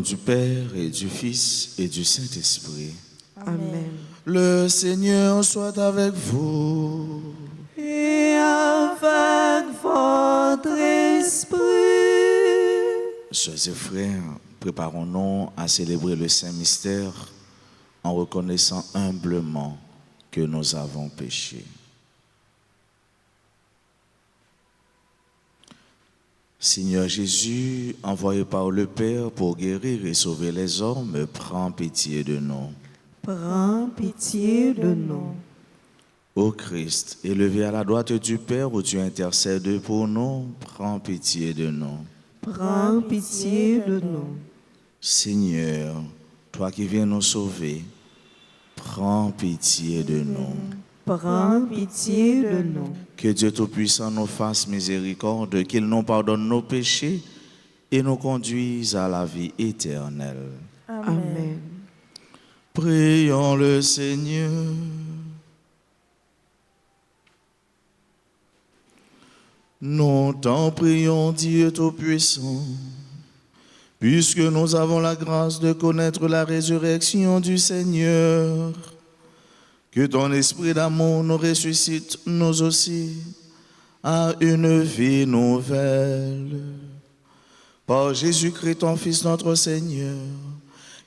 du Père et du Fils et du Saint-Esprit. Amen. Le Seigneur soit avec vous. Et avec votre esprit. Chers et frères, préparons-nous à célébrer le Saint-Mystère en reconnaissant humblement que nous avons péché. Seigneur Jésus, envoyé par le Père pour guérir et sauver les hommes, prends pitié de nous. Prends pitié de nous. Ô Christ, élevé à la droite du Père où tu intercèdes pour nous, prends pitié de nous. Prends pitié de nous. Seigneur, toi qui viens nous sauver, prends pitié de nous. Prends pitié de nous. Que Dieu Tout-Puissant nous fasse miséricorde, qu'il nous pardonne nos péchés et nous conduise à la vie éternelle. Amen. Prions le Seigneur. Nous t'en prions, Dieu Tout-Puissant, puisque nous avons la grâce de connaître la résurrection du Seigneur, que ton esprit d'amour nous ressuscite, nous aussi, à une vie nouvelle. Par Jésus-Christ, ton Fils, notre Seigneur,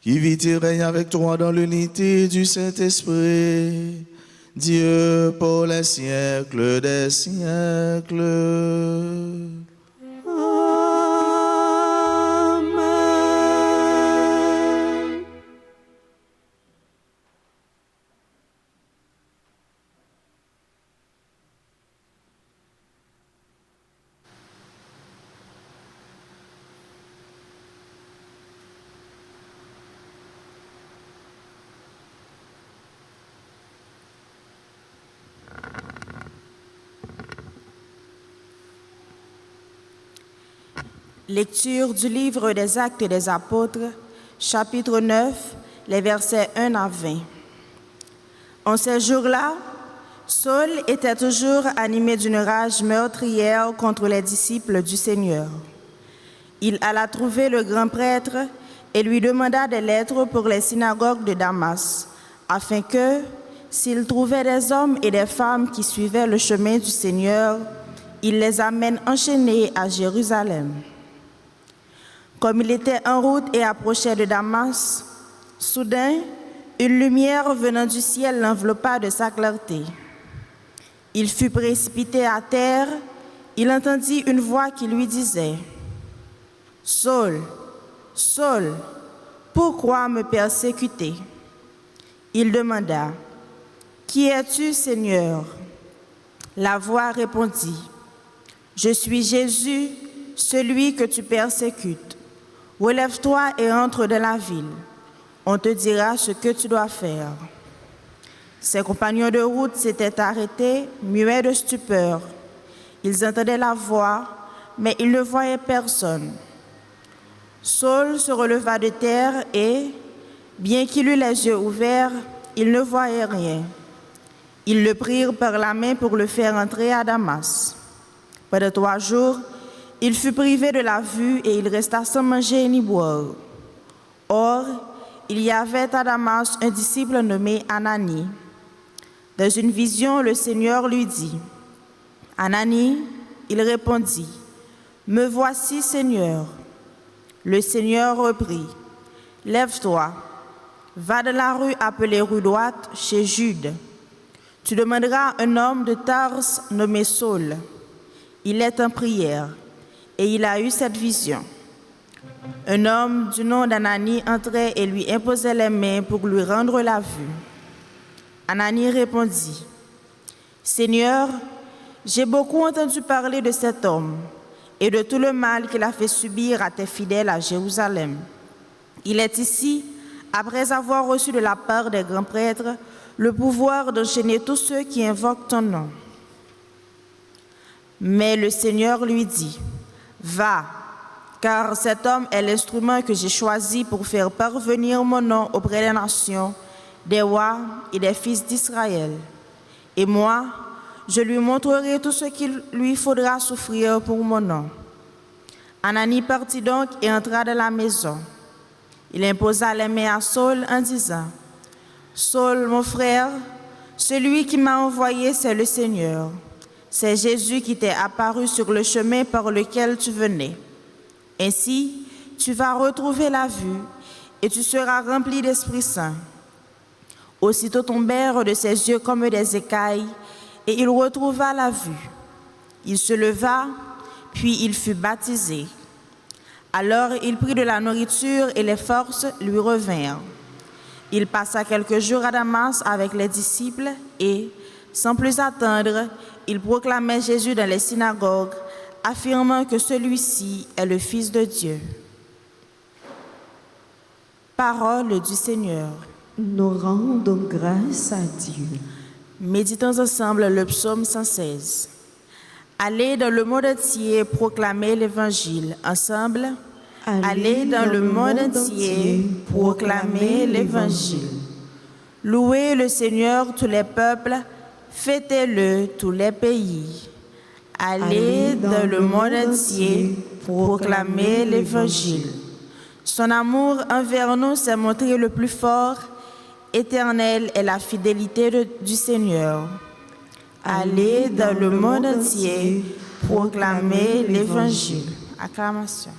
qui vit et règne avec toi dans l'unité du Saint-Esprit, Dieu pour les siècles des siècles. Amen. Lecture du livre des Actes des Apôtres, chapitre 9, les versets 1 à 20. En ces jours-là, Saul était toujours animé d'une rage meurtrière contre les disciples du Seigneur. Il alla trouver le grand prêtre et lui demanda des lettres pour les synagogues de Damas, afin que, s'il trouvait des hommes et des femmes qui suivaient le chemin du Seigneur, il les amène enchaînés à Jérusalem. Comme il était en route et approchait de Damas, soudain, une lumière venant du ciel l'enveloppa de sa clarté. Il fut précipité à terre, il entendit une voix qui lui disait « Saul, Saul, pourquoi me persécuter ?» Il demanda « Qui es-tu, Seigneur ?» La voix répondit « Je suis Jésus, celui que tu persécutes. Relève-toi et entre dans la ville. On te dira ce que tu dois faire. » Ses compagnons de route s'étaient arrêtés, muets de stupeur. Ils entendaient la voix, mais ils ne voyaient personne. Saul se releva de terre et, bien qu'il eût les yeux ouverts, il ne voyait rien. Ils le prirent par la main pour le faire entrer à Damas. Pendant 3 jours, il fut privé de la vue et il resta sans manger ni boire. Or, il y avait à Damas un disciple nommé Ananie. Dans une vision, le Seigneur lui dit « Ananie ?» Il répondit « Me voici, Seigneur. » Le Seigneur reprit « Lève-toi, va dans la rue appelée rue droite, chez Jude. Tu demanderas un homme de Tarse nommé Saul. Il est en prière. » Et il a eu cette vision. Un homme du nom d'Ananie entrait et lui imposait les mains pour lui rendre la vue. Ananie répondit, « Seigneur, j'ai beaucoup entendu parler de cet homme et de tout le mal qu'il a fait subir à tes fidèles à Jérusalem. Il est ici, après avoir reçu de la part des grands prêtres le pouvoir d'enchaîner tous ceux qui invoquent ton nom. » Mais le Seigneur lui dit, « Va, car cet homme est l'instrument que j'ai choisi pour faire parvenir mon nom auprès des nations, des rois et des fils d'Israël. Et moi, je lui montrerai tout ce qu'il lui faudra souffrir pour mon nom. » Ananie partit donc et entra dans la maison. Il imposa les mains à Saul en disant, « Saul, mon frère, celui qui m'a envoyé, c'est le Seigneur. C'est Jésus qui t'est apparu sur le chemin par lequel tu venais. Ainsi, tu vas retrouver la vue et tu seras rempli d'Esprit Saint. » Aussitôt tombèrent de ses yeux comme des écailles, et il retrouva la vue. Il se leva, puis il fut baptisé. Alors il prit de la nourriture et les forces lui revinrent. Il passa quelques jours à Damas avec les disciples et, sans plus attendre, il proclamait Jésus dans les synagogues, affirmant que celui-ci est le Fils de Dieu. Parole du Seigneur. Nous rendons grâce à Dieu. Méditons ensemble le psaume 116. Allez dans le monde entier proclamer l'Évangile. Ensemble, allez dans le monde entier proclamer l'Évangile. Louez le Seigneur tous les peuples, fêtez-le tous les pays. Allez dans le monde entier proclamer l'Évangile. Son amour envers nous s'est montré le plus fort. Éternelle est la fidélité du Seigneur. Allez dans le monde entier proclamer l'Évangile. Acclamation.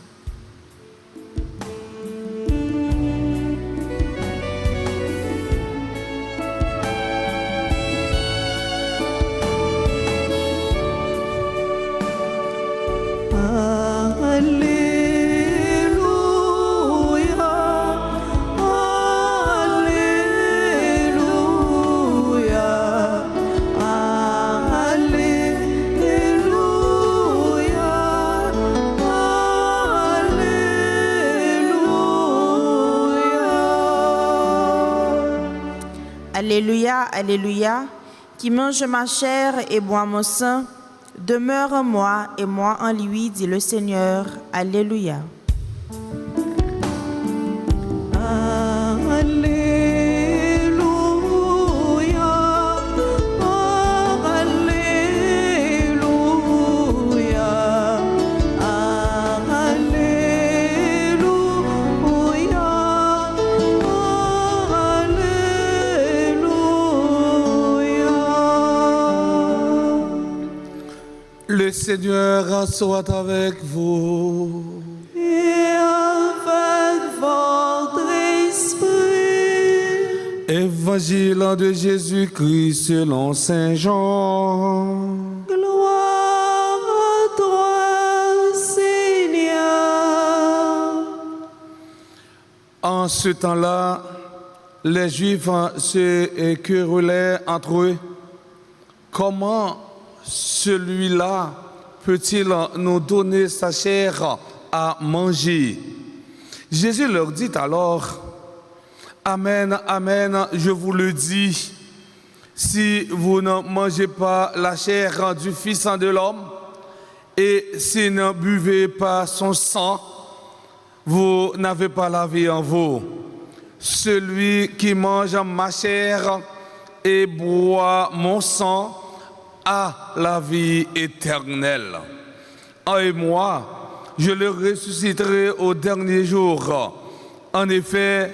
Alléluia, alléluia, qui mange ma chair et boit mon sang, demeure en moi et moi en lui, dit le Seigneur. Alléluia. Le Seigneur soit avec vous. Et avec votre esprit. Évangile de Jésus-Christ selon Saint Jean. Gloire à toi, Seigneur. En ce temps-là, les Juifs se querelaient entre eux. Comment celui-là peut-il nous donner sa chair à manger? Jésus leur dit alors, Amen, Amen, je vous le dis, si vous ne mangez pas la chair du Fils de l'homme et si ne buvez pas son sang, vous n'avez pas la vie en vous. Celui qui mange ma chair et boit mon sang a la vie éternelle. Et moi, je le ressusciterai au dernier jour. En effet,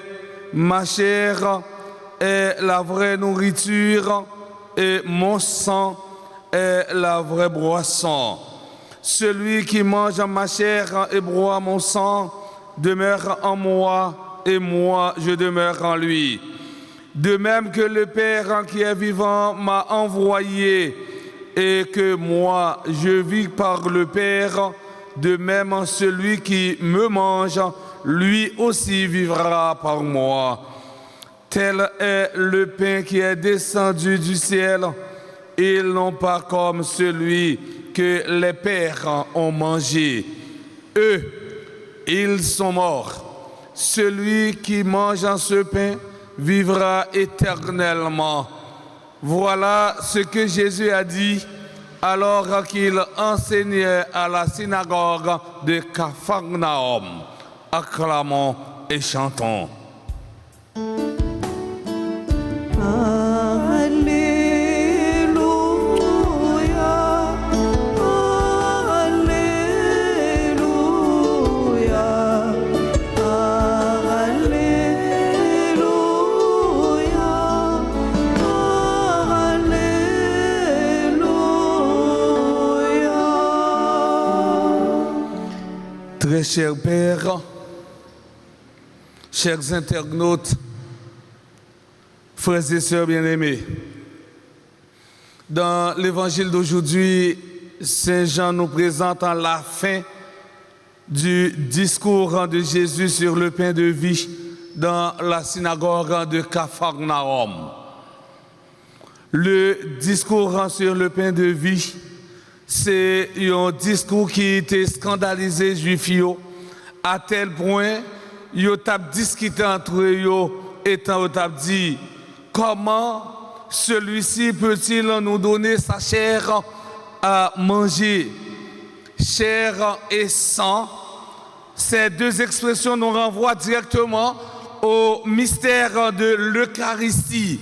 ma chair est la vraie nourriture et mon sang est la vraie boisson. Celui qui mange ma chair et boit mon sang demeure en moi et moi je demeure en lui. De même que le Père qui est vivant m'a envoyé et que moi je vis par le Père, de même celui qui me mange, lui aussi vivra par moi. Tel est le pain qui est descendu du ciel, et non pas comme celui que les pères ont mangé. Eux, ils sont morts. Celui qui mange ce pain vivra éternellement. Voilà ce que Jésus a dit alors qu'il enseignait à la synagogue de Capharnaüm. Acclamons et chantons. Alléluia, Alléluia, très cher Père, chers internautes, frères et sœurs bien-aimés, dans l'évangile d'aujourd'hui, Saint Jean nous présente à la fin du discours de Jésus sur le pain de vie dans la synagogue de Capharnaüm. Le discours sur le pain de vie, c'est un discours qui était scandalisé juif à tel point ils ont discuté entre eux étant dit comment celui-ci peut-il nous donner sa chair à manger, chair et sang. Ces deux expressions nous renvoient directement au mystère de l'Eucharistie.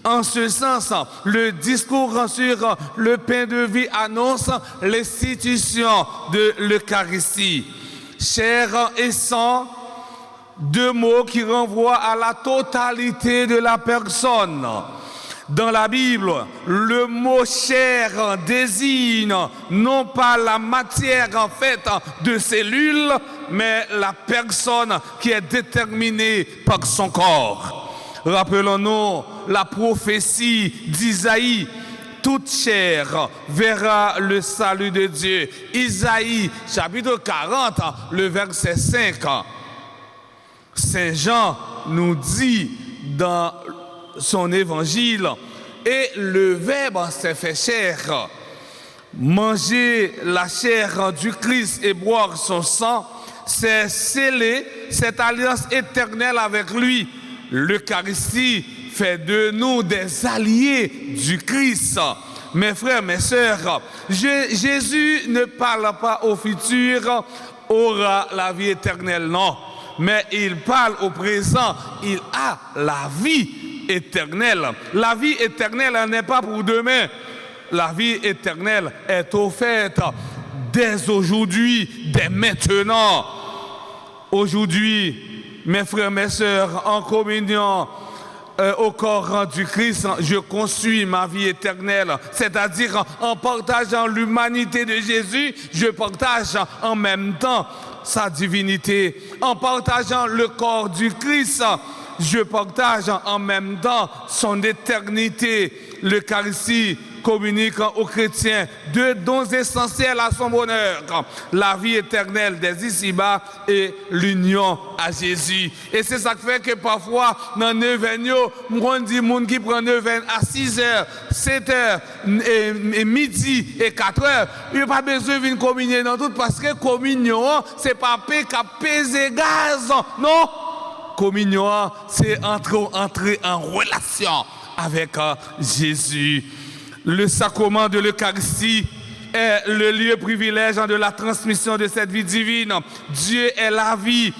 En ce sens, le discours sur le pain de vie annonce l'institution de l'Eucharistie. Chair et sang, deux mots qui renvoient à la totalité de la personne. Dans la Bible, le mot chair désigne non pas la matière en fait de cellules, mais la personne qui est déterminée par son corps. Rappelons-nous la prophétie d'Isaïe. Toute chair verra le salut de Dieu. Isaïe, chapitre 40, le verset 5. Saint Jean nous dit dans son évangile, et le Verbe s'est fait chair. Manger la chair du Christ et boire son sang, c'est sceller cette alliance éternelle avec lui. L'Eucharistie fait de nous des alliés du Christ. Mes frères, mes sœurs, Jésus ne parle pas au futur, aura la vie éternelle, non. Mais il parle au présent, il a la vie éternelle. La vie éternelle n'est pas pour demain. La vie éternelle est offerte dès aujourd'hui, dès maintenant. Aujourd'hui, mes frères, mes sœurs, en communion au corps du Christ, je construis ma vie éternelle. C'est-à-dire, en partageant l'humanité de Jésus, je partage en même temps sa divinité. En partageant le corps du Christ, je partage en même temps son éternité. L'Eucharistie communique aux chrétiens deux dons essentiels à son bonheur: la vie éternelle des ici-bas et l'union à Jésus. Et c'est ça qui fait que parfois, dans 9h, on dit gens qui prennent 9h à 6h, 7h, et midi et 4h, il n'y a pas besoin de communier dans tout, parce que communion, c'est pas paix qui pèse gaz, non. Communion, c'est entrer en relation avec Jésus. Le sacrement de l'Eucharistie est le lieu privilégié de la transmission de cette vie divine. Dieu est la vie.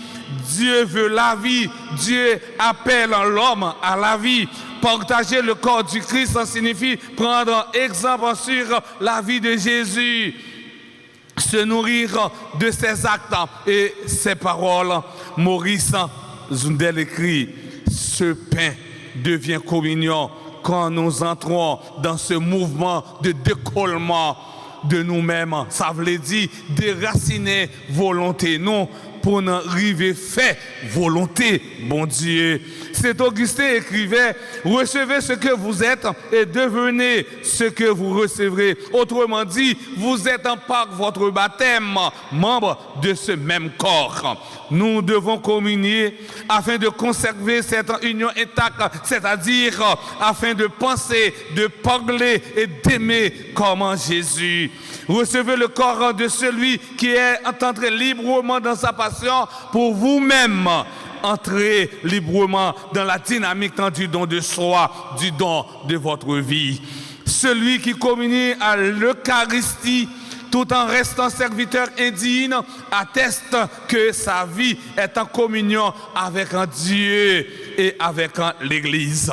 Dieu veut la vie. Dieu appelle l'homme à la vie. Partager le corps du Christ signifie prendre exemple sur la vie de Jésus. Se nourrir de ses actes et ses paroles. Maurice Zundel écrit: ce pain devient communion quand nous entrons dans ce mouvement de décollement de nous-mêmes. Ça veut dire déraciner volonté, non, pour nous arriver fait volonté, bon Dieu. Saint Augustin écrivait: recevez ce que vous êtes et devenez ce que vous recevrez. Autrement dit, vous êtes par votre baptême membre de ce même corps. Nous devons communier afin de conserver cette union intacte, c'est-à-dire afin de penser, de parler et d'aimer comme Jésus. Recevez le corps de celui qui est entré librement dans sa passion pour vous-même. Entrez librement dans la dynamique du don de soi, du don de votre vie. Celui qui communie à l'Eucharistie tout en restant serviteur indigne atteste que sa vie est en communion avec Dieu et avec l'Église.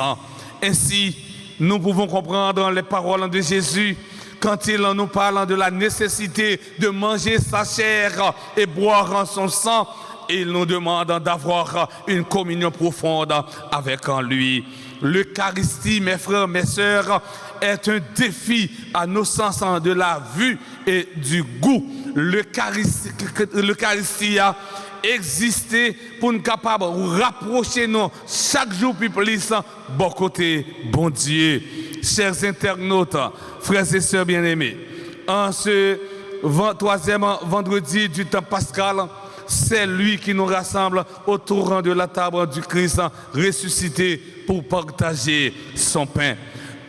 Ainsi, nous pouvons comprendre les paroles de Jésus quand il nous parle de la nécessité de manger sa chair et boire son sang. Il nous demande d'avoir une communion profonde avec lui. L'Eucharistie, mes frères, mes sœurs, est un défi à nos sens de la vue et du goût. l'Eucharistie a existé pour nous capables de rapprocher nous chaque jour plus plus bon côté bon Dieu. Chers internautes, frères et sœurs bien-aimés, en ce troisième vendredi du temps pascal, c'est lui qui nous rassemble autour de la table du Christ ressuscité pour partager son pain.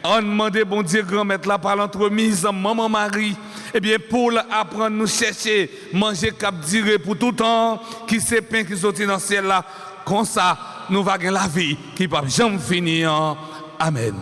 On demande bon Dieu grand-maître là par l'entremise maman Marie, eh bien pour apprendre nous chercher manger cap dire pour tout temps qui c'est pain qui sorti dans ciel là, comme ça nous va gagner la vie qui pas jamais finir. Amen.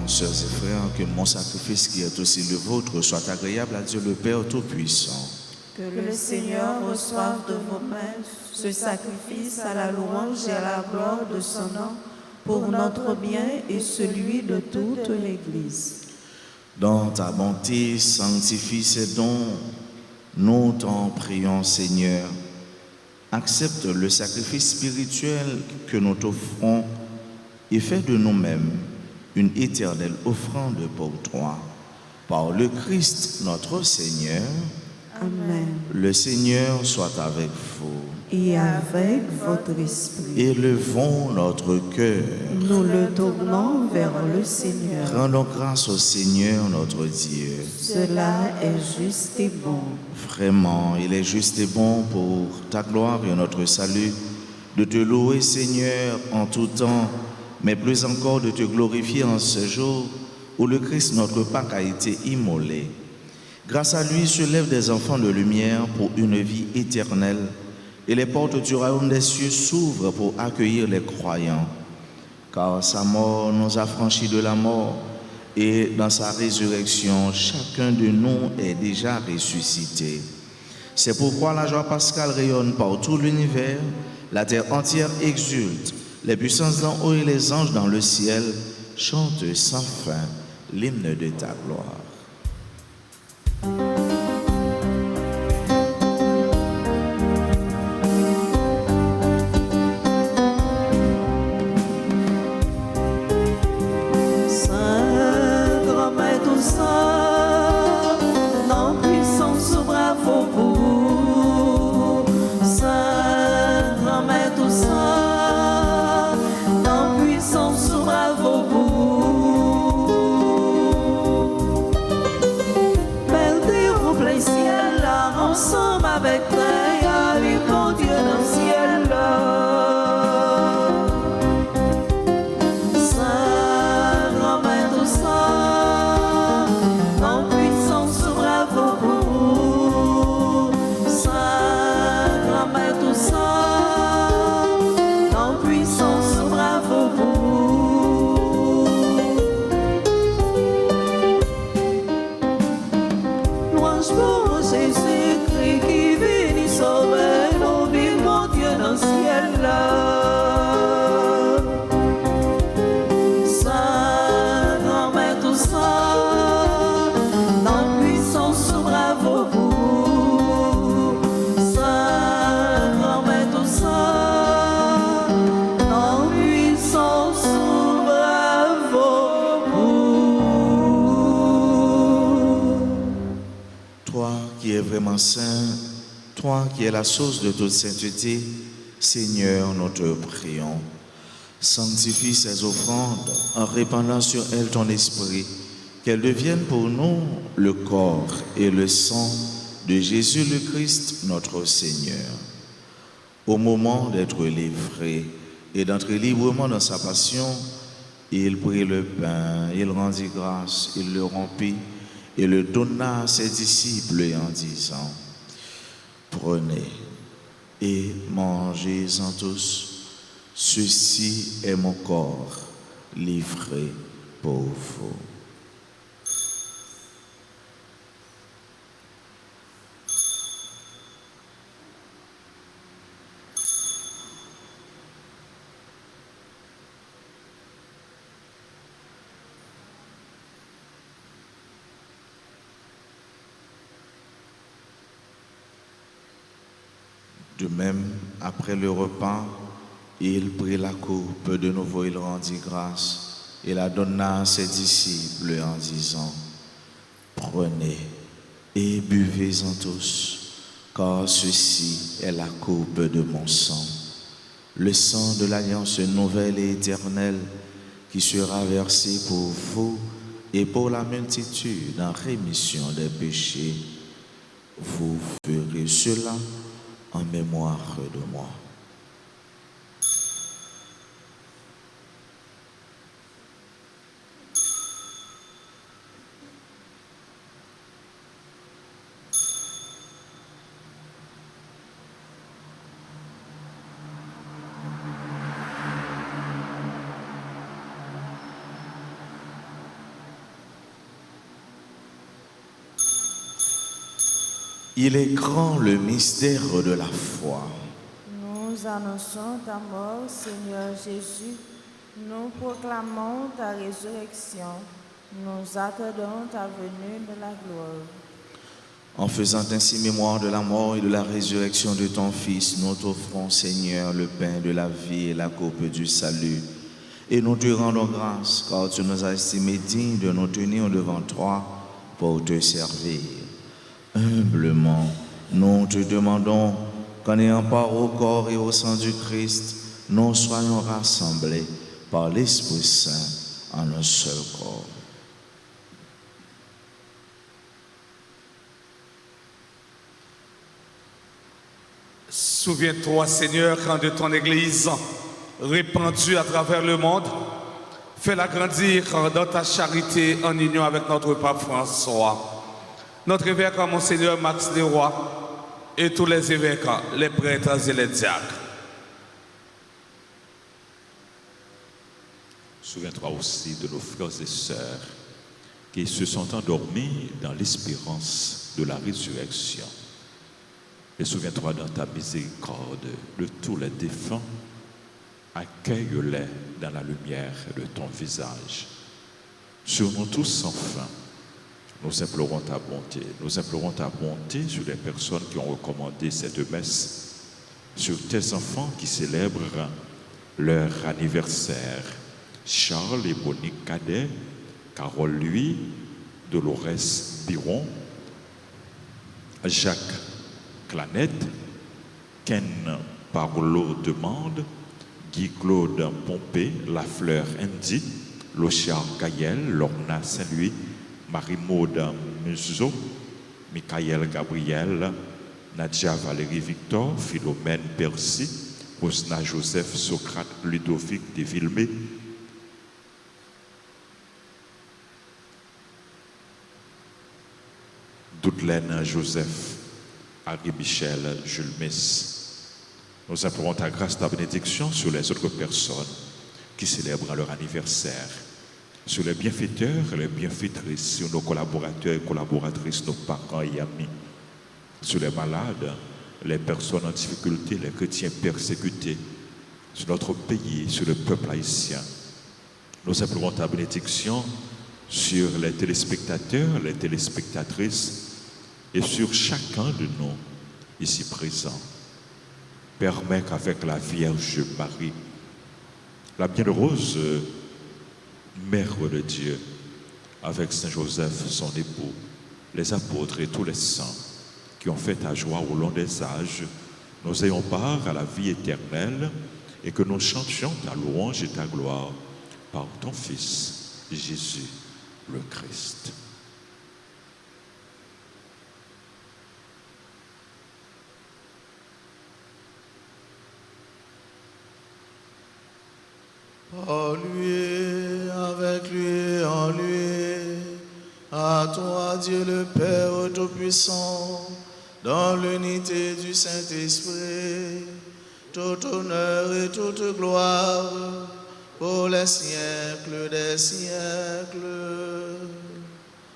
Sœurs et frères, que mon sacrifice qui est aussi le vôtre soit agréable à Dieu le Père Tout-Puissant. Que le Seigneur reçoive de vos mains ce sacrifice à la louange et à la gloire de son nom, pour notre bien et celui de toute l'Église. Dans ta bonté, sanctifie ces dons. Nous t'en prions, Seigneur. Accepte le sacrifice spirituel que nous t'offrons et fais de nous-mêmes une éternelle offrande pour toi. Par le Christ notre Seigneur. Amen. Le Seigneur soit avec vous. Et avec votre esprit. Élevons notre cœur. Nous le tournons vers le Seigneur. Rendons grâce au Seigneur notre Dieu. Cela est juste et bon. Vraiment, il est juste et bon pour ta gloire et notre salut de te louer, Seigneur, en tout temps, mais plus encore de te glorifier en ce jour où le Christ, notre Pâque, a été immolé. Grâce à lui se lèvent des enfants de lumière pour une vie éternelle et les portes du royaume des cieux s'ouvrent pour accueillir les croyants. Car sa mort nous a franchis de la mort et dans sa résurrection, chacun de nous est déjà ressuscité. C'est pourquoi la joie pascale rayonne par tout l'univers, la terre entière exulte, les puissances d'en haut et les anges dans le ciel chantent sans fin l'hymne de ta gloire. Saint, grand maître saint, dans puissance, bravo vous. qui es vraiment saint, toi qui es la source de toute sainteté, Seigneur, nous te prions. Sanctifie ces offrandes en répandant sur elles ton esprit, qu'elles deviennent pour nous le corps et le sang de Jésus le Christ, notre Seigneur. Au moment d'être livré et d'entrer librement dans sa passion, il prit le pain, il rendit grâce, il le rompit et le donna à ses disciples en disant: Prenez et mangez-en tous. Ceci est mon corps livré pour vous. De même, après le repas, il prit la coupe, de nouveau il rendit grâce et la donna à ses disciples en disant: Prenez et buvez-en tous, car ceci est la coupe de mon sang, le sang de l'alliance nouvelle et éternelle qui sera versé pour vous et pour la multitude en rémission des péchés. Vous ferez cela en mémoire de moi. Il est grand le mystère de la foi. Nous annonçons ta mort, Seigneur Jésus. Nous proclamons ta résurrection. Nous attendons ta venue de la gloire. En faisant ainsi mémoire de la mort et de la résurrection de ton Fils, nous t'offrons, Seigneur, le pain de la vie et la coupe du salut. Et nous te rendons grâce, car tu nous as estimés dignes de nous tenir devant toi pour te servir. Humblement, nous te demandons qu'en ayant part au corps et au sang du Christ, nous soyons rassemblés par l'Esprit Saint en un seul corps. Souviens-toi, Seigneur, quand de ton Église répandue à travers le monde, fais-la grandir dans ta charité en union avec notre pape François, notre évêque, Monseigneur Max Desrois, et tous les évêques, les prêtres et les diacres. Souviens-toi aussi de nos frères et sœurs qui se sont endormis dans l'espérance de la résurrection. Et souviens-toi dans ta miséricorde de tous les défunts. Accueille-les dans la lumière de ton visage. Sur nous tous, enfin, nous implorons ta bonté. Nous implorons ta bonté sur les personnes qui ont recommandé cette messe, sur tes enfants qui célèbrent leur anniversaire. Charles et Monique Cadet, Carole Louis, Dolores Biron, Jacques Clanette, Ken Parolo Demande, Guy-Claude Pompé, Lafleur Andy, Lochard Gaël, Lorna Saint-Louis, Marie-Maude Museau, Michael Gabriel, Nadia Valérie Victor, Philomène Percy, Osna Joseph, Socrate, Ludovic de Villemé, Doudelaine Joseph, Harry Michel, Jules Mess. Nous implorons ta grâce, ta bénédiction sur les autres personnes qui célèbrent leur anniversaire, sur les bienfaiteurs et les bienfaitrices, sur nos collaborateurs et collaboratrices, nos parents et amis, sur les malades, les personnes en difficulté, les chrétiens persécutés, sur notre pays, sur le peuple haïtien. Nous implorons ta bénédiction sur les téléspectateurs, les téléspectatrices et sur chacun de nous ici présents. Permets qu'avec la Vierge Marie, la bienheureuse Mère de Dieu, avec Saint Joseph, son époux, les apôtres et tous les saints, qui ont fait ta joie au long des âges, nous ayons part à la vie éternelle et que nous chantions ta louange et ta gloire par ton Fils, Jésus le Christ. Par lui, avec lui, en lui, à toi Dieu le Père Tout-Puissant, dans l'unité du Saint-Esprit, tout honneur et toute gloire pour les siècles des siècles.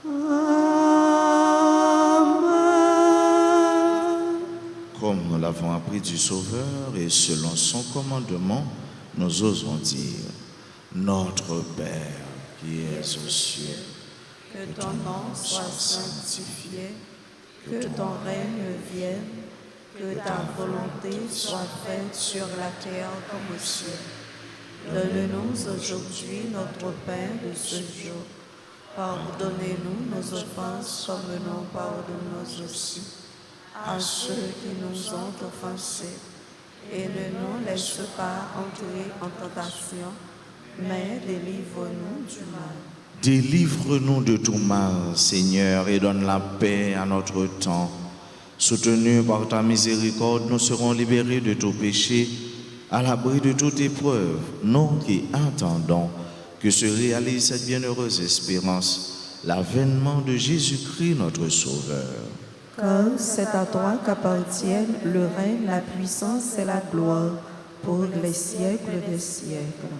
Amen. Comme nous l'avons appris du Sauveur et selon son commandement, nous osons dire, Notre Père qui es aux cieux, Que ton nom soit sanctifié, que ton règne vienne, que ta volonté soit faite sur la terre comme au ciel. Donne-nous aujourd'hui notre pain de ce jour. Pardonnez-nous nos offenses comme nous pardonnons aussi à ceux qui nous ont offensés. Et ne nous laisse pas entrer en tentation, mais délivre-nous du mal. Délivre-nous de tout mal, Seigneur, et donne la paix à notre temps. Soutenus par ta miséricorde, nous serons libérés de tout péché, à l'abri de toute épreuve, nous qui attendons que se réalise cette bienheureuse espérance, l'avènement de Jésus-Christ, notre Sauveur. Car c'est à toi qu'appartiennent le règne, la puissance et la gloire pour les siècles des siècles.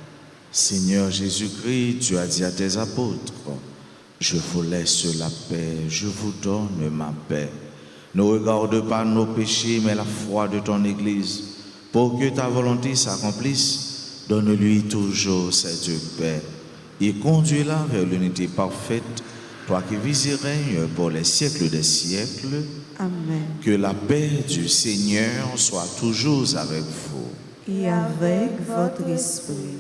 Seigneur Jésus-Christ, tu as dit à tes apôtres, je vous laisse la paix, je vous donne ma paix. Ne regarde pas nos péchés, mais la foi de ton Église. Pour que ta volonté s'accomplisse, donne-lui toujours cette paix et conduis-la vers l'unité parfaite, toi qui vis et règnes pour les siècles des siècles. Amen. Que la paix du Seigneur soit toujours avec vous. Et avec votre esprit.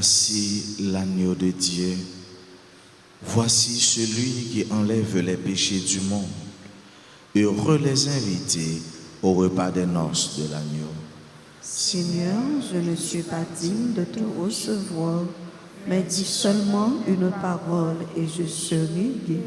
Voici l'agneau de Dieu. Voici celui qui enlève les péchés du monde. Heureux les invités au repas des noces de l'agneau. Seigneur, je ne suis pas digne de te recevoir, mais dis seulement une parole et je serai guéri.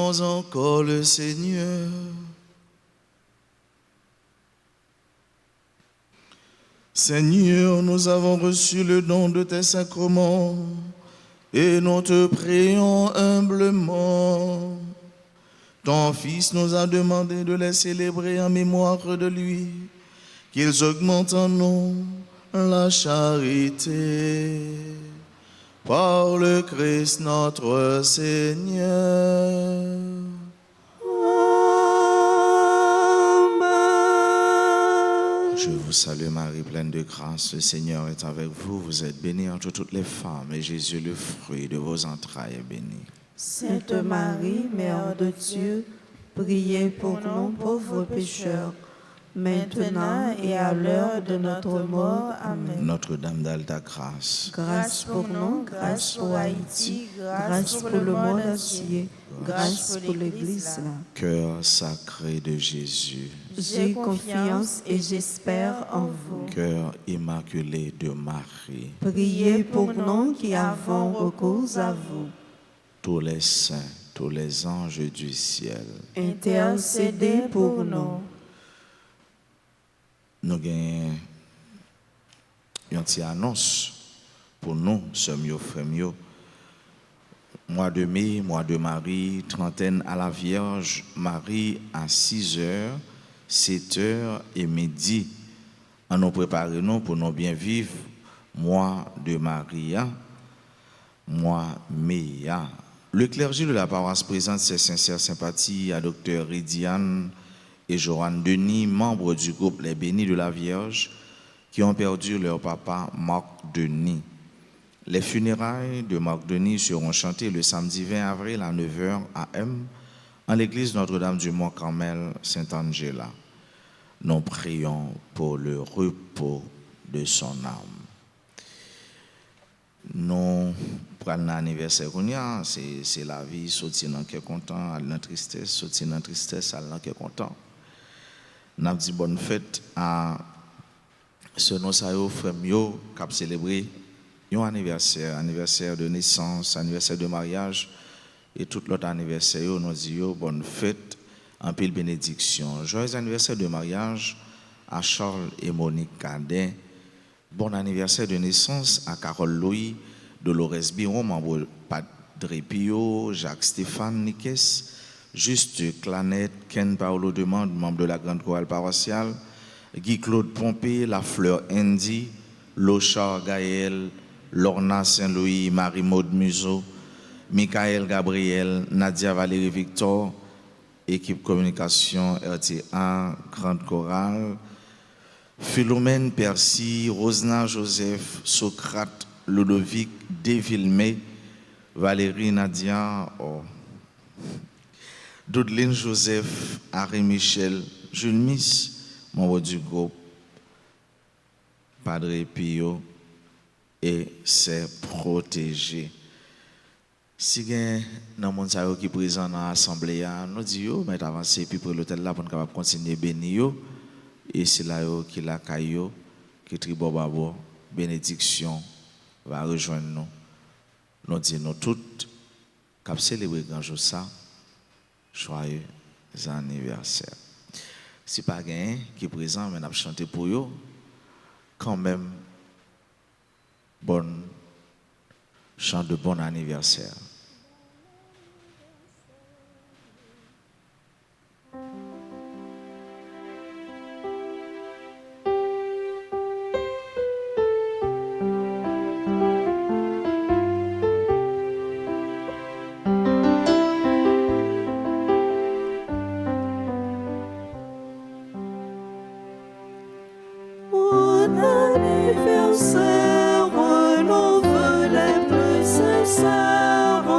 Prions encore le Seigneur. Seigneur, nous avons reçu le don de tes sacrements et nous te prions humblement. Ton Fils nous a demandé de les célébrer en mémoire de lui, qu'ils augmentent en nous la charité. Par le Christ notre Seigneur. Je vous salue Marie, pleine de grâce, le Seigneur est avec vous. Vous êtes bénie entre toutes les femmes, et Jésus, le fruit de vos entrailles, est béni. Sainte Marie, Mère de Dieu, priez pour nous pauvres pécheurs, maintenant et à l'heure de notre mort. Amen. Notre-Dame d'Alta Grâce, Grâce pour nous, grâce pour Haïti, grâce pour le monde entier, grâce pour l'Église. cœur sacré de Jésus, J'ai confiance et j'espère en vous. cœur immaculé de Marie, Priez pour nous qui avons recours à vous. tous les saints, tous les anges du ciel, Intercédez pour nous. nous avons une petite annonce pour nous, sommes yo frères yo. Mois de mai, mois de Marie, trentaine à la Vierge, Marie à 6h, 7h et midi. En nous préparer nous pour nous bien vivre, mois de Maria, mois mai. Le clergé de la paroisse présente ses sincères sympathies à Dr Ridiane et Joanne Denis, membres du groupe Les Bénis de la Vierge, qui ont perdu leur papa Marc Denis. Les funérailles de Marc Denis seront chantées le samedi 20 avril à 9h AM en l'église Notre-Dame du Mont-Carmel, Saint-Angela. Nous prions pour le repos de son âme. Nous prenons l'anniversaire, c'est la vie, sortir dans qui est content, aller dans tristesse, sortir dans tristesse, aller dans qui est content. Nous avons dit bonne fête à ce nos frères qui ont célébré un anniversaire de naissance, anniversaire de mariage et tout l'autre anniversaire. Nous disons bonne fête, en pile bénédiction. Joyeux anniversaire de mariage à Charles et Monique Cadet. Bon anniversaire de naissance à Carole Louis, Dolores Biron, membre Padre Pio, Jacques Stéphane Niques, Juste Clanet, Ken Paolo Demande, membre de la Grande Chorale paroissiale, Guy-Claude Pompé, La Fleur Andy, Lochard Gaël, Lorna Saint-Louis, Marie-Maude Museau, Michael Gabriel, Nadia Valérie Victor, équipe communication RTA, Grande Chorale, Philomène Percy, Rosna Joseph, Socrate, Ludovic Desvillemé, Valérie Nadia, Doudeline Joseph, Harry Michel, Jules Miss, membre du groupe Padre Pio et ses protégés. Si vous avez un monde qui est présent dans l'Assemblée, nous disons, mais avancer puis pour l'hôtel là pour nous continuer à bénir. Et c'est là qui la caillou, qui tribo babo, bénédiction va rejoindre nous. Nous disons toutes, cap célébrer grand jour ça, joyeux anniversaire. Si pas gain qui est présent, mais n'a chanté pour eux, quand même, bonne chant de bon anniversaire. Renouvelez plus sincère.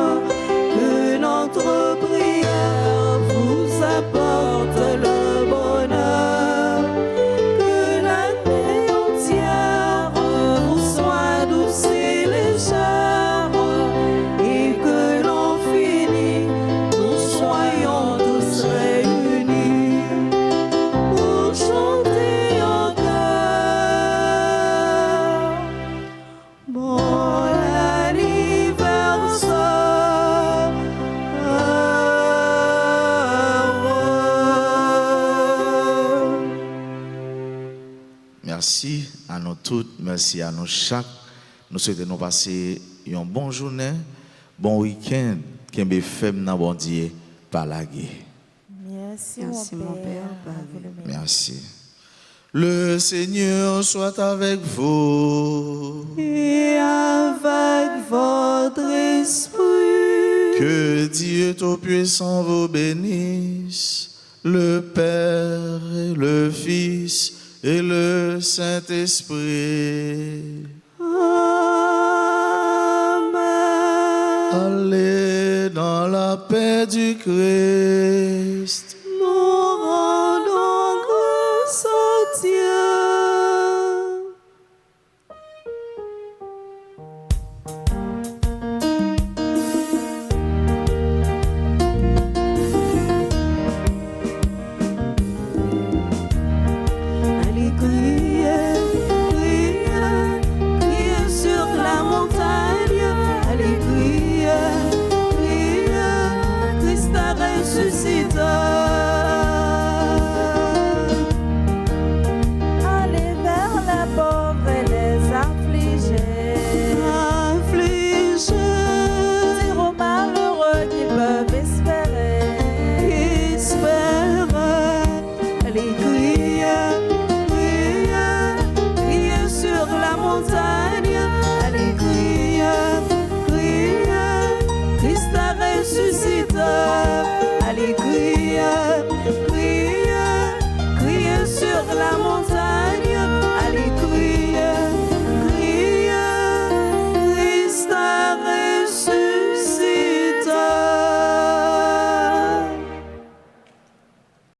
tout. Merci à nous chaque. Nous souhaitons nous passer une bonne journée, bon week-end, qui est fait dans bon Dieu par la guerre. Merci, Merci, mon Père. Merci. Le Seigneur soit avec vous. Et avec votre esprit. Que Dieu Tout-Puissant vous bénisse, le Père, et le Fils et le Saint-Esprit. Amen. Allez dans la paix du Christ.